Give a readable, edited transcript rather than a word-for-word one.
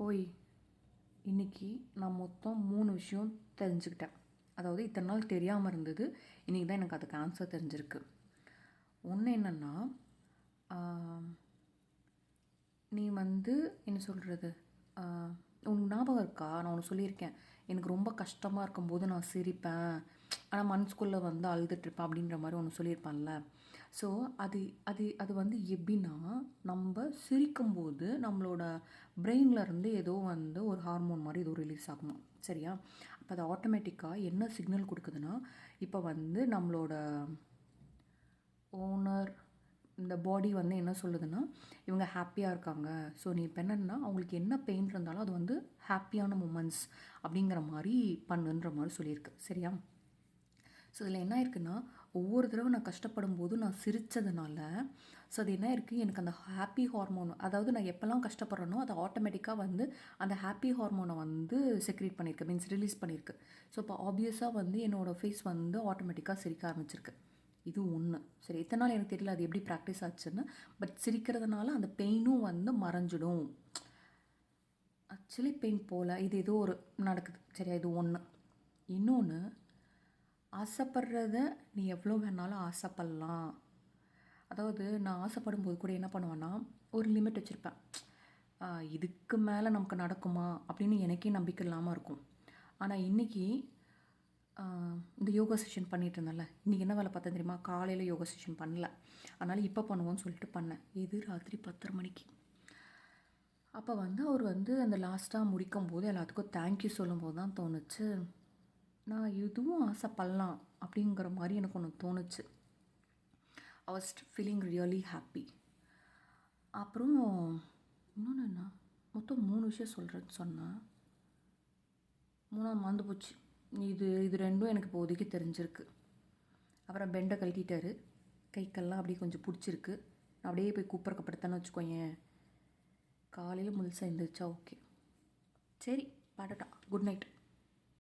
ஓய், இன்றைக்கி நான் மொத்தம் 3 விஷயம் தெரிஞ்சுக்கிட்டேன். அதாவது இத்தனை நாள் தெரியாமல் இருந்தது. இன்றைக்கி தான் எனக்கு அதுக்கு ஆன்சர் தெரிஞ்சிருக்கு. ஒன்று என்னென்னா, நீ என்ன சொல்கிறது, உனக்கு ஞாபகம் இருக்கா? நான் ஒன்று சொல்லியிருக்கேன். எனக்கு ரொம்ப கஷ்டமாக இருக்கும்போது நான் சிரிப்பேன், ஆனால் மனசுக்குள்ளே அழுதுட்ருப்பேன் அப்படின்ற மாதிரி ஒன்று சொல்லியிருப்பேன்ல. ஸோ அது அது அது எப்படின்னா, நம்ம சிரிக்கும்போது நம்மளோட பிரெயின்லேருந்து ஏதோ ஒரு ஹார்மோன் மாதிரி ஏதோ ரிலீஸ் ஆகுமா, சரியா? அப்போ அது ஆட்டோமேட்டிக்காக என்ன சிக்னல் கொடுக்குதுன்னா, இப்போ நம்மளோட ஓனர் இந்த பாடி என்ன சொல்லுதுன்னா, இவங்க ஹாப்பியாக இருக்காங்க. ஸோ நீ இப்போ என்னென்னா, அவங்களுக்கு என்ன பெயின் இருந்தாலும் அது ஹாப்பியான மூமெண்ட்ஸ் அப்படிங்கிற மாதிரி பண்ணுன்ற மாதிரி சொல்லியிருக்கு, சரியா? ஸோ இதில் என்ன இருக்குன்னா, ஒவ்வொரு தடவை நான் கஷ்டப்படும் போது நான் சிரித்ததுனால, ஸோ அது என்ன இருக்குது, எனக்கு அந்த ஹாப்பி ஹார்மோன், அதாவது நான் எப்போல்லாம் கஷ்டப்படுறேனோ அது ஆட்டோமேட்டிக்காக அந்த ஹாப்பி ஹார்மோனை செக்ரேட் பண்ணியிருக்கு, மீன்ஸ் ரிலீஸ் பண்ணியிருக்கு. ஸோ இப்போ ஆப்வியஸாக என்னோடய ஃபேஸ் ஆட்டோமேட்டிக்காக சிரிக்க ஆரம்பிச்சிருக்கு. இது ஒன்று. சரி, இத்தனை நாள் எனக்கு தெரியல அது எப்படி ப்ராக்டிஸ் ஆச்சுன்னு. பட் சிரிக்கிறதுனால அந்த பெயினும் மறைஞ்சிடும். ஆக்சுவலி பெயின் போல் இது ஏதோ ஒரு நடக்குது, சரியா? இது ஒன்று. இன்னொன்று, ஆசைப்படுறத நீ எவ்வளோ வேணாலும் ஆசைப்படலாம். அதாவது நான் ஆசைப்படும் போது கூட என்ன பண்ணுவேன்னா, ஒரு லிமிட் வச்சுருப்பேன். இதுக்கு மேலே நமக்கு நடக்குமா அப்படின்னு எனக்கே நம்பிக்கை இல்லாமல் இருக்கும். ஆனால் இன்றைக்கி இந்த யோகா செஷன் பண்ணிகிட்டு இருந்தேன்ல, இன்றைக்கி என்ன வேலை பார்த்தேன் தெரியுமா? காலையில் யோகா செஷன் பண்ணல, அதனால் இப்போ பண்ணுவோன்னு சொல்லிட்டு பண்ணேன். இது ராத்திரி 10:30 மணிக்கு. அப்போ அவர் அந்த லாஸ்ட்டாக முடிக்கும் போது எல்லாத்துக்கும் தேங்க்யூ சொல்லும்போது தான் தோணுச்சு, நான் இதுவும் ஆசைப்படலாம் அப்படிங்கிற மாதிரி எனக்கு ஒன்று தோணுச்சு. I was feeling really happy. அப்புறம் இன்னொன்று என்ன, மொத்தம் 3 விஷயம் சொல்கிறேன்னு சொன்னேன். 3 மறந்து போச்சு. இது ரெண்டும் எனக்கு இப்போதைக்கு தெரிஞ்சிருக்கு. அப்புறம் பெண்டை கழட்டிட்டாரு, கைக்கெல்லாம் அப்படியே கொஞ்சம் பிடிச்சிருக்கு. நான் அப்படியே போய் கூப்பிட்றக்கப்படுத்தான்னு வச்சுக்கோயேன், காலையில் முழுசாக எழுந்திரிச்சா ஓகே. சரி, பாடட்டா. Good night.